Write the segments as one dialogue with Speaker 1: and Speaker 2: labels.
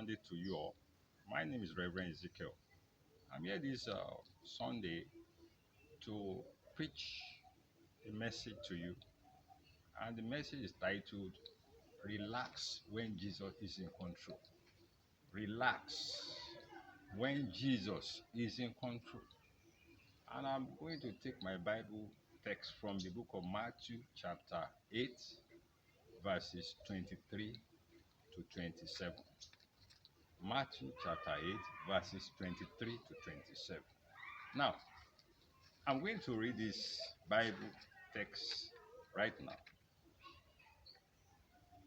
Speaker 1: Sunday to you all. My name is Reverend Ezekiel. I'm here this Sunday to preach a message to you, and the message is titled Relax When Jesus is in Control. Relax when Jesus is in control. And I'm going to take my Bible text from the book of Matthew, chapter 8, verses 23 to 27. Matthew chapter 8, verses 23 to 27. Now, I'm going to read this Bible text right now.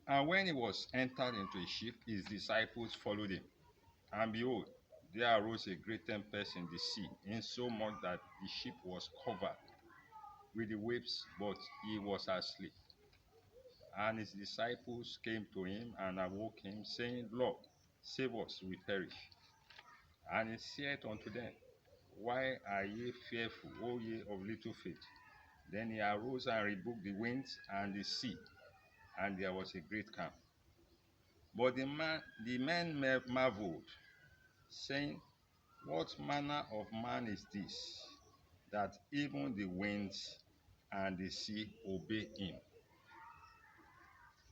Speaker 1: And when he was entered into a ship, his disciples followed him. And behold, there arose a great tempest in the sea, insomuch that the ship was covered with the waves, but he was asleep. And his disciples came to him and awoke him, saying, Lord, save us, we perish. And he said unto them, Why are ye fearful, O ye of little faith? Then he arose and rebuked the winds and the sea, and there was a great calm. But the men marveled, saying, What manner of man is this, that even the winds and the sea obey him?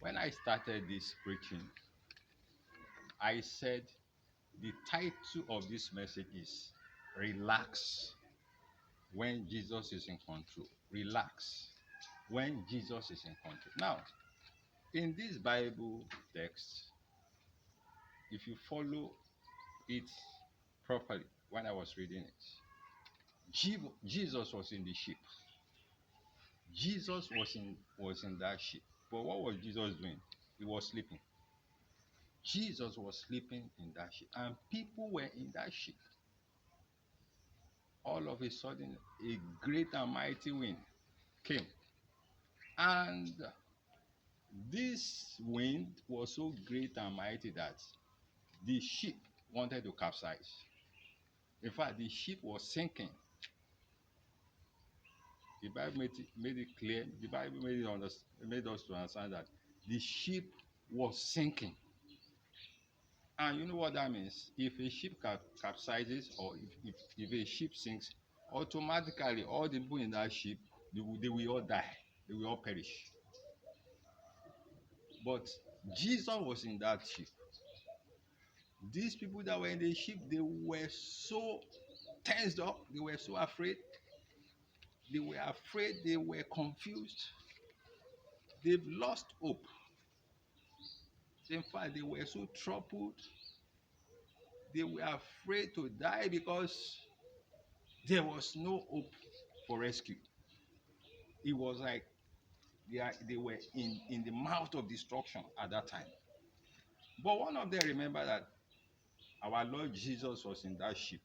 Speaker 1: When I started this preaching, I said the title of this message is Relax when Jesus is in control. Relax when Jesus is in control. Now, in this Bible text, if you follow it properly, when I was reading it, Jesus was in the ship. Jesus was in that ship. But what was Jesus doing? He was sleeping. Jesus was sleeping in that ship, and people were in that ship. All of a sudden, a great and mighty wind came, and this wind was so great and mighty that the ship wanted to capsize. In fact, the ship was sinking. The Bible made it clear. The Bible made us to understand that the ship was sinking. And you know what that means? If a ship capsizes, or if a ship sinks, automatically all the people in that ship, they will all die. They will all perish. But Jesus was in that ship. These people that were in the ship, they were so tensed up. They were so afraid. They were afraid. They were confused. They've lost hope. In fact, they were so troubled. They were afraid to die because there was no hope for rescue. It was like they were in the mouth of destruction at that time. But one of them remembered that our Lord Jesus was in that ship.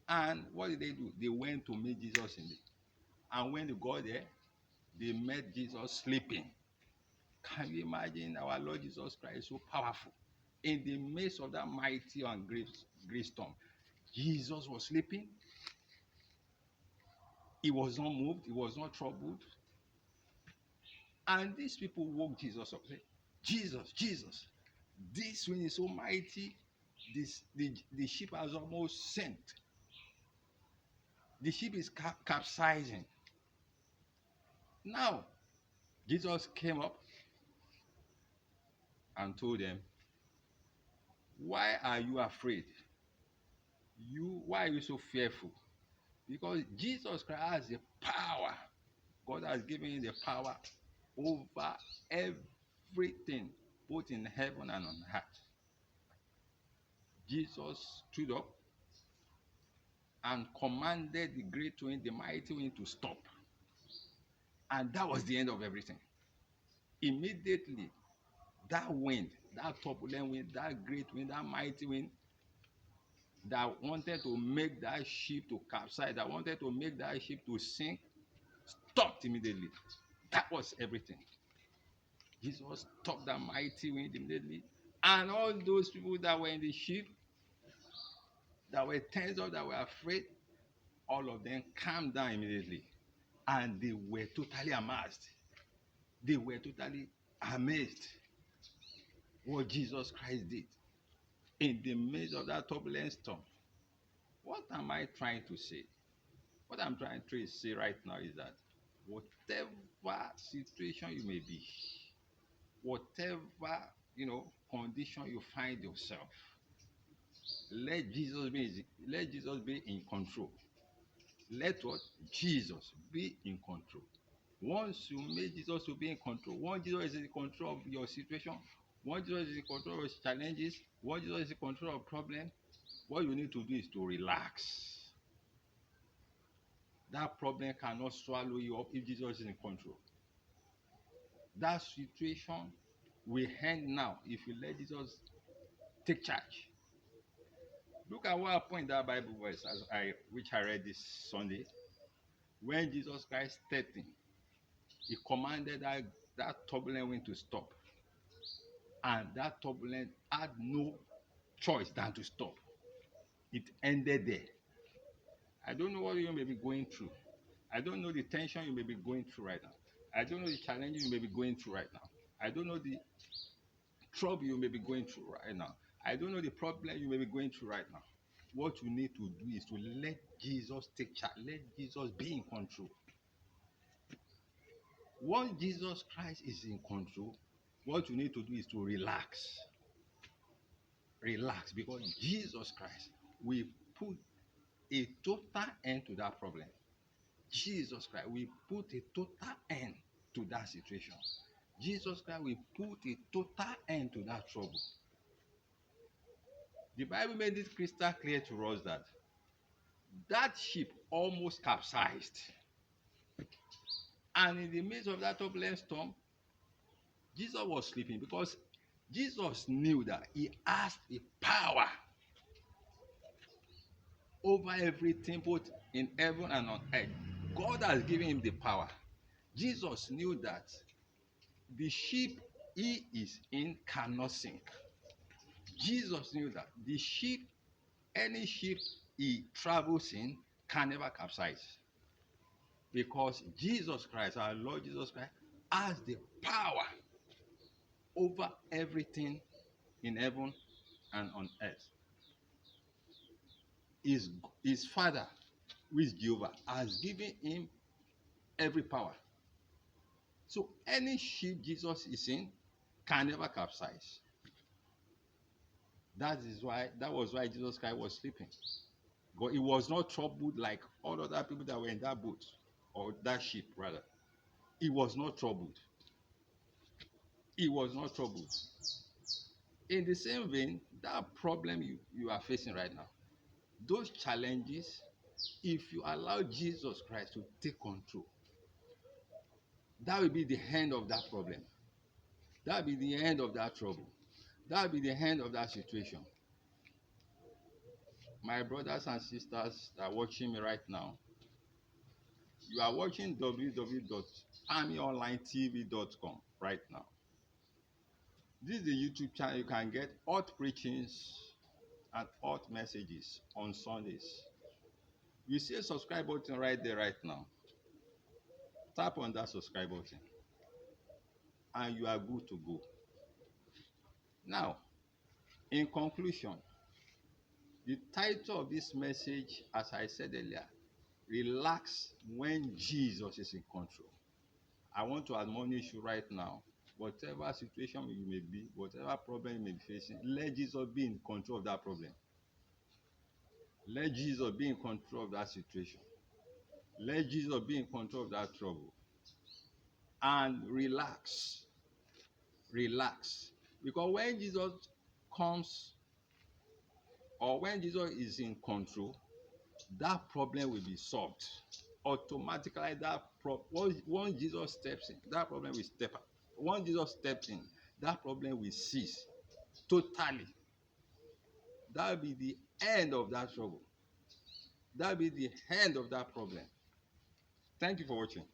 Speaker 1: And what did they do? They went to meet Jesus in it. And when they got there, they met Jesus sleeping. Can you imagine our Lord Jesus Christ so powerful? In the midst of that mighty and great storm, Jesus was sleeping. He was not moved. He was not troubled. And these people woke Jesus up. Say, Jesus, Jesus, this wind is so mighty. The ship has almost sank. The ship is capsizing. Now, Jesus came up and told them, why are you afraid? Why are you so fearful? Because Jesus Christ has the power. God has given him the power over everything, both in heaven and on earth. Jesus stood up and commanded the great wind, the mighty wind, to stop. And that was the end of everything. Immediately, that wind, that turbulent wind, that great wind, that mighty wind that wanted to make that ship to capsize, that wanted to make that ship to sink, stopped immediately. That was everything. Jesus stopped that mighty wind immediately. And all those people that were in the ship, that were tensed up, that were afraid, all of them calmed down immediately. And they were totally amazed. They were totally amazed what Jesus Christ did. in the midst of that turbulent storm. What am I trying to say? What I'm trying to say right now is that whatever situation you may be, whatever condition you find yourself, let Jesus be in control. Let what? Jesus be in control. Once you make Jesus to be in control, once Jesus is in control of your situation, once Jesus is in control of your challenges, once Jesus is in control of problem, what you need to do is to relax. That problem cannot swallow you up if Jesus is in control. That situation will end now if you let Jesus take charge. Look at what happened in that Bible verse which I read this Sunday. When Jesus Christ stepped in, he commanded that turbulent wind to stop. And that turbulence had no choice than to stop. It ended there. I don't know what you may be going through. I don't know the tension you may be going through right now. I don't know the challenges you may be going through right now. I don't know the trouble you may be going through right now. I don't know the problem you may be going through right now. What you need to do is to let Jesus take charge. Let Jesus be in control. Once Jesus Christ is in control, what you need to do is to relax. Relax, because Jesus Christ will put a total end to that problem. Jesus Christ will put a total end to that situation. Jesus Christ will put a total end to that trouble. The Bible made it crystal clear to us that that ship almost capsized. And in the midst of that turbulent storm, Jesus was sleeping because Jesus knew that he has the power over everything, both in heaven and on earth. God has given him the power. Jesus knew that the ship he is in cannot sink. Jesus knew that the ship, any ship he travels in, can never capsize. Because Jesus Christ, our Lord Jesus Christ, has the power over everything in heaven and on earth. His Father, who is Jehovah, has given him every power. So any ship Jesus is in can never capsize. That was why Jesus Christ was sleeping. But he was not troubled like all other people that were in that boat, or that ship rather. He was not troubled. He was not troubled. In the same vein, that problem you are facing right now, those challenges, if you allow Jesus Christ to take control, that will be the end of that problem. That will be the end of that trouble. That will be the end of that situation. My brothers and sisters that are watching me right now, you are watching www.armyonlinetv.com right now. This is the YouTube channel. You can get hot preachings and hot messages on Sundays. You see a subscribe button right there right now. Tap on that subscribe button and you are good to go. Now, in conclusion, the title of this message, as I said earlier, relax when Jesus is in control. I want to admonish you right now, whatever situation you may be, whatever problem you may be facing, let Jesus be in control of that problem. Let Jesus be in control of that situation. Let Jesus be in control of that trouble. And relax. Relax. Because when Jesus comes, or when Jesus is in control, that problem will be solved. Automatically, once Jesus steps in, that problem will step out. Once Jesus steps in, that problem will cease totally. That will be the end of that trouble. That will be the end of that problem. Thank you for watching.